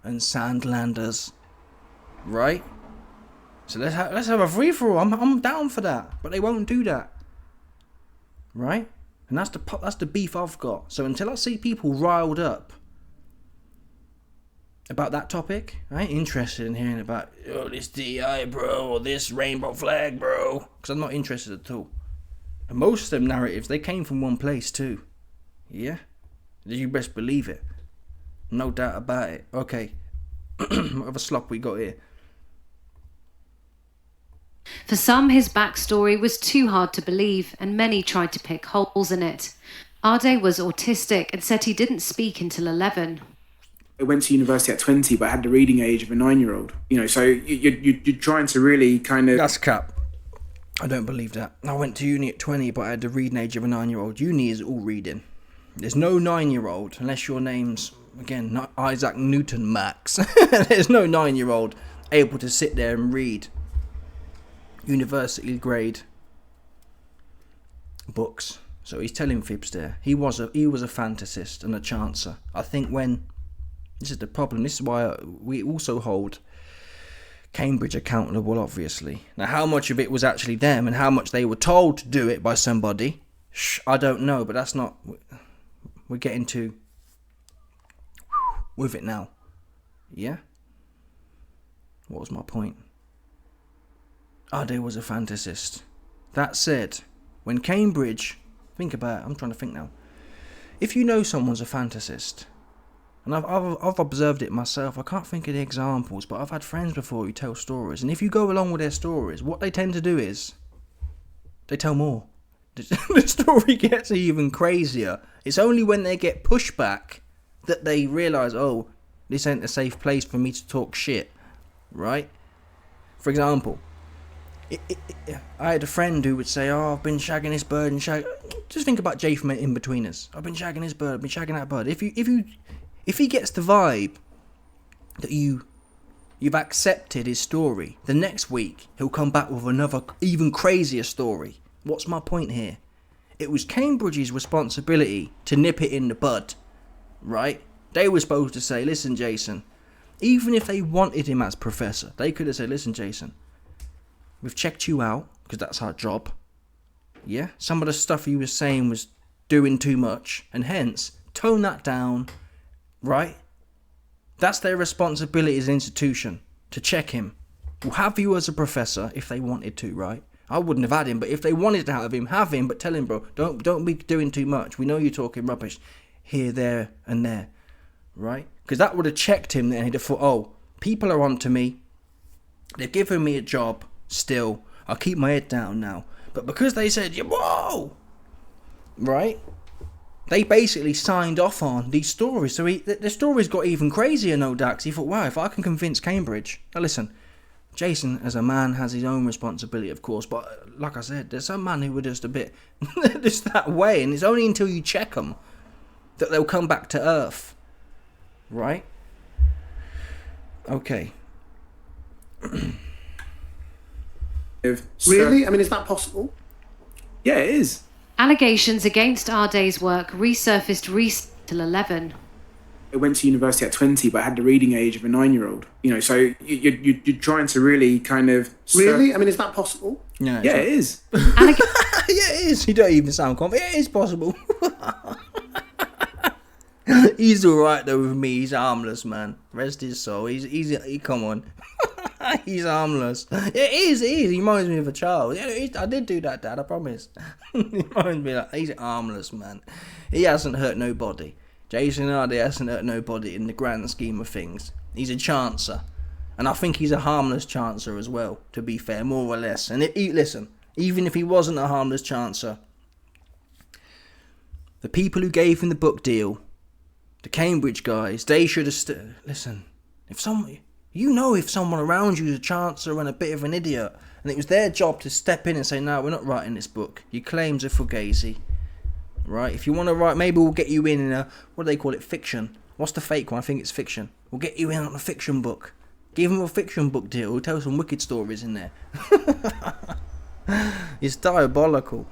Sandlanders, right? So let's have a free for all. I'm down for that, but they won't do that, right? And that's the beef I've got. So until I see people riled up about that topic, I ain't interested in hearing about this DEI, bro, or this rainbow flag, bro, because I'm not interested at all. And most of them narratives, they came from one place too. Yeah? You best believe it. No doubt about it. Okay. What other slop we got here? For some, his backstory was too hard to believe, and many tried to pick holes in it. Arday was autistic and said he didn't speak until 11. I went to university at 20, but I had the reading age of a 9-year-old. You know, so you're trying to really kind of... That's cap. I don't believe that. I went to uni at 20, but I had the reading age of a 9-year-old. Uni is all reading. There's no 9-year-old, unless your name's, again, not Isaac Newton Max. There's no 9-year-old able to sit there and read university grade books. So he's telling fibs there. He was a fantasist and a chancer. I think this is the problem. This is why we also hold Cambridge accountable, obviously. Now, how much of it was actually them and how much they were told to do it by somebody, I don't know, but that's not... We're getting to... with it now. Yeah? What was my point? Arday was a fantasist. That said, when Cambridge... Think about it. I'm trying to think now. If you know someone's a fantasist... And I've observed it myself. I can't think of the examples, but I've had friends before who tell stories. And if you go along with their stories, what they tend to do is they tell more. The story gets even crazier. It's only when they get pushback that they realise, oh, this ain't a safe place for me to talk shit. Right? For example, I had a friend who would say, oh, I've been shagging this bird and Just think about Jay from In-Betweeners. I've been shagging this bird, I've been shagging that bird. If he gets the vibe that you've accepted his story, the next week he'll come back with another even crazier story. What's my point here? It was Cambridge's responsibility to nip it in the bud, right? They were supposed to say, listen, Jason, even if they wanted him as professor, they could have said, listen, Jason, we've checked you out, because that's our job. Yeah? Some of the stuff he was saying was doing too much, and hence, tone that down. Right? That's their responsibility as an institution, to check him. We'll have you as a professor if they wanted to, right? I wouldn't have had him, but if they wanted to have him, but tell him, bro, don't be doing too much. We know you're talking rubbish here, there, and there, right? Because that would have checked him then. He'd have thought, oh, people are onto me. They've given me a job still. I'll keep my head down now. But because they said, whoa, right? They basically signed off on these stories. So the stories got even crazier, no doubt. 'Cause he thought, wow, if I can convince Cambridge... Now listen, Jason, as a man, has his own responsibility, of course. But like I said, there's some men who are just a bit... just that way. And it's only until you check them that they'll come back to earth. Right? Okay. Really? I mean, is that possible? Yeah, it is. Allegations against Arday's work resurfaced till 11. I went to university at 20, but I had the reading age of a 9-year-old. You know, so you're trying to really kind of... Really? I mean, is that possible? Yeah, it is. Yeah, it is. You don't even sound confident. It is possible. He's alright though with me. He's harmless, man. Rest his soul. He come on. He's harmless. It is. He reminds me of a child. Yeah, I did do that, Dad. I promise. He reminds me like he's harmless, man. He hasn't hurt nobody. Jason Arday hasn't hurt nobody in the grand scheme of things. He's a chancer, and I think he's a harmless chancer as well. To be fair, more or less. And listen, even if he wasn't a harmless chancer, the people who gave him the book deal, the Cambridge guys, they should have listen. If someone around you is a chancer and a bit of an idiot, and it was their job to step in and say, no, we're not writing this book. Your claims are fugazi. Right? If you want to write, maybe we'll get you in a, what do they call it, fiction. What's the fake one? I think it's fiction. We'll get you in on a fiction book. Give him a fiction book deal. We'll tell some wicked stories in there. It's diabolical.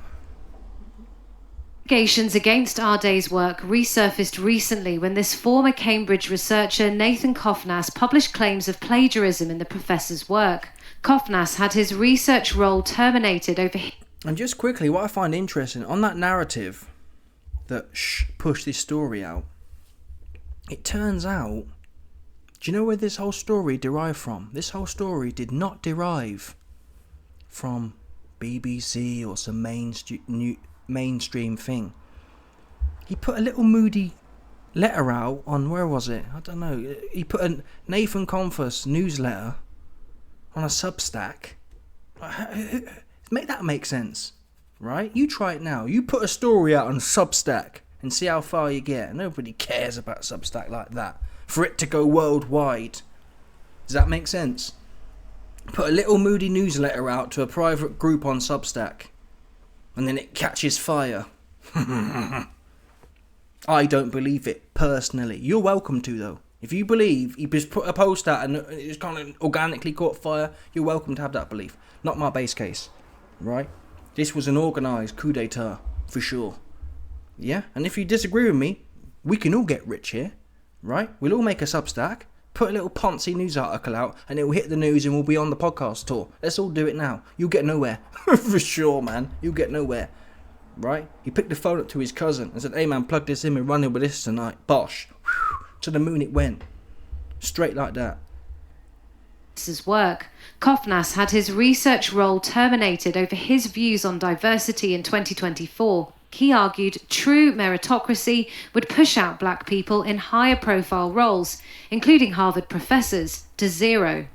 Allegations against Arday's work resurfaced recently when this former Cambridge researcher Nathan Kofnas published claims of plagiarism in the professor's work. Kofnas had his research role terminated over... And just quickly, what I find interesting, on that narrative that pushed this story out, it turns out, do you know where this whole story derived from? This whole story did not derive from BBC or some mainstream thing. He put a little moody letter out on, where was it? I don't know. He put a Nathan Converse newsletter on a Substack. Make that make sense, right? You try it now. You put a story out on Substack and see how far you get. Nobody cares about Substack like that. For it to go worldwide. Does that make sense? Put a little moody newsletter out to a private group on Substack, and then it catches fire. I don't believe it, personally. You're welcome to, though. If you believe he just put a post out and it just kind of organically caught fire, you're welcome to have that belief. Not my base case, right? This was an organised coup d'etat, for sure. Yeah? And if you disagree with me, we can all get rich here, right? We'll all make a Substack, put a little Ponzi news article out, and it will hit the news and we'll be on the podcast tour. Let's all do it now. You'll get nowhere. For sure, man. You'll get nowhere. Right? He picked the phone up to his cousin and said, hey man, plug this in, we're running with this tonight. Bosh. To the moon it went. Straight like that. His work. Kofnas had his research role terminated over his views on diversity in 2024. He argued true meritocracy would push out black people in higher profile roles, including Harvard professors, to zero.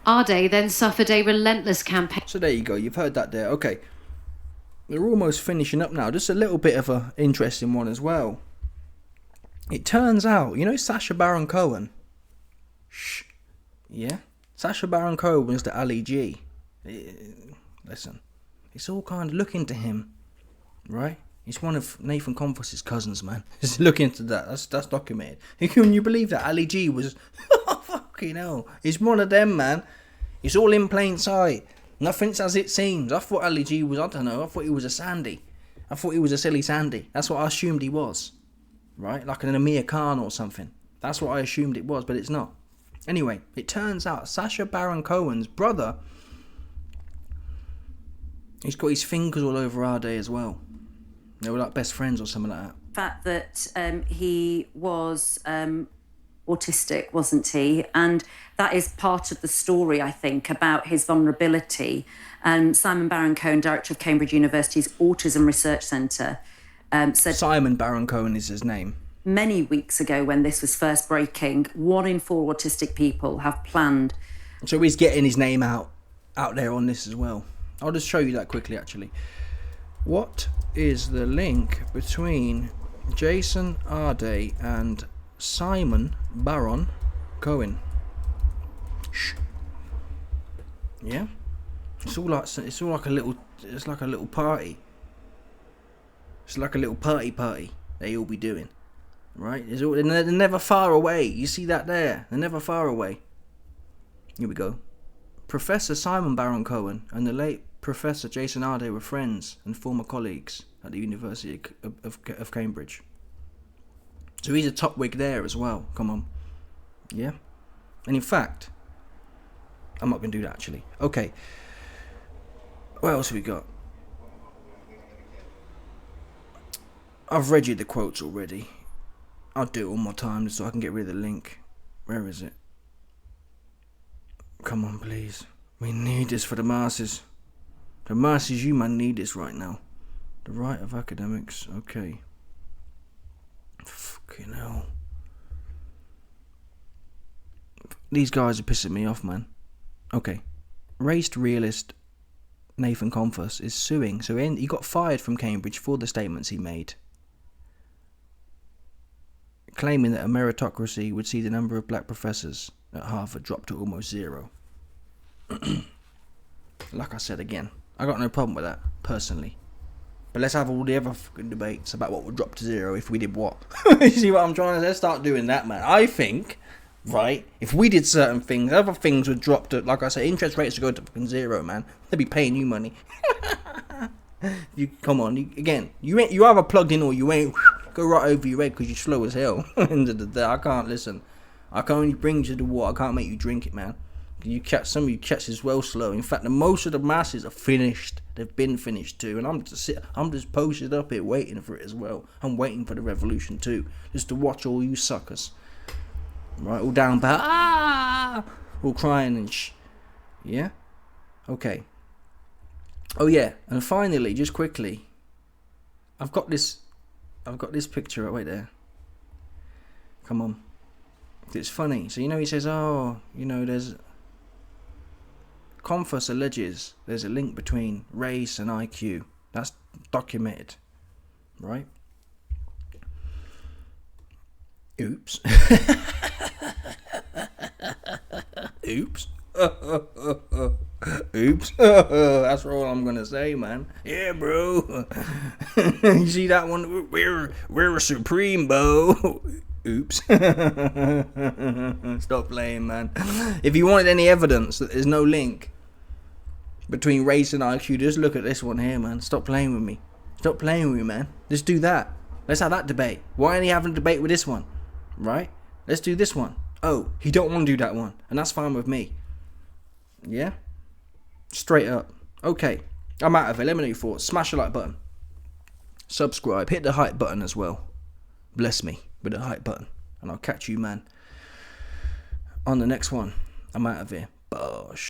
Arday then suffered a relentless campaign. So there you go, you've heard that there. Okay, we're almost finishing up now. Just a little bit of an interesting one as well. It turns out, you know Sacha Baron Cohen? Yeah? Sacha Baron Cohen was the Ali G. Listen, it's all kind of looking to him, right? He's one of Nathan Converse's cousins, man. Just look into that. That's documented. Can you believe that? Ali G was... Fucking hell. He's one of them, man. It's all in plain sight. Nothing's as it seems. I thought Ali G was, I don't know, I thought he was a Sandy. I thought he was a silly Sandy. That's what I assumed he was. Right? Like an Amir Khan or something. That's what I assumed it was, but it's not. Anyway, it turns out Sacha Baron Cohen's brother, he's got his fingers all over Arday as well. They were like best friends or something like that. The fact that he was autistic, wasn't he? And that is part of the story, I think, about his vulnerability. Simon Baron Cohen, director of Cambridge University's Autism Research Centre, said... Simon Baron Cohen is his name. Many weeks ago, when this was first breaking, 1 in 4 autistic people have planned. So he's getting his name out there on this as well. I'll just show you that quickly, actually. What is the link between Jason Arday and Simon Baron Cohen? Yeah, it's all like a little party. It's like a little party they all be doing, right? They're never far away. You see that there? They're never far away. Here we go. Professor Simon Baron Cohen and the late Professor Jason Arday were friends and former colleagues at the University of Cambridge. So he's a top wig there as well. Come on. Yeah? And in fact, I'm not going to do that actually. Okay. What else have we got? I've read you the quotes already. I'll do it one more time just so I can get rid of the link. Where is it? Come on, please. We need this for the masses. The masses, you man, need this right now. The right of academics. Okay. Fucking hell. These guys are pissing me off, man. Okay. Raced realist Nathan Converse is suing. So he got fired from Cambridge for the statements he made, claiming that a meritocracy would see the number of black professors at Harvard drop to almost zero. Like I said again, I got no problem with that, personally. But let's have all the other fucking debates about what would drop to zero if we did what. You see what I'm trying to say? Let's start doing that, man. I think, right, if we did certain things, other things would drop to, like I said, interest rates would go to fucking zero, man. They'd be paying you money. You come on, you either plugged in or you ain't. Go right over your head because you're slow as hell. End of the day, I can't listen. I can only bring you to the water. I can't make you drink it, man. Some of you catch as well slow. In fact, most of the masses are finished. They've been finished too, and I'm just posted up here waiting for it as well. I'm waiting for the revolution too, just to watch all you suckers, right? All down bad, all crying and yeah. Okay. Oh yeah, and finally, just quickly, I've got this picture right there. Come on. It's funny. So, he says, there's... Confus alleges there's a link between race and IQ. That's documented. Right? Oops. Oops. Oops. That's all I'm gonna say, man. Yeah, bro. You see that one? We're a supreme, bro. Oops. Stop playing, man. If you wanted any evidence that there's no link between race and IQ, just look at this one here, man. Stop playing with me. Stop playing with me, man. Just do that. Let's have that debate. Why aren't you having a debate with this one? Right? Let's do this one. Oh, you don't want to do that one, and that's fine with me. Yeah? Straight up. Okay. I'm out of it. Let me know your thoughts. Smash the like button. Subscribe. Hit the hype button as well. Bless me with the hype button. And I'll catch you, man, on the next one. I'm out of here. Bosh.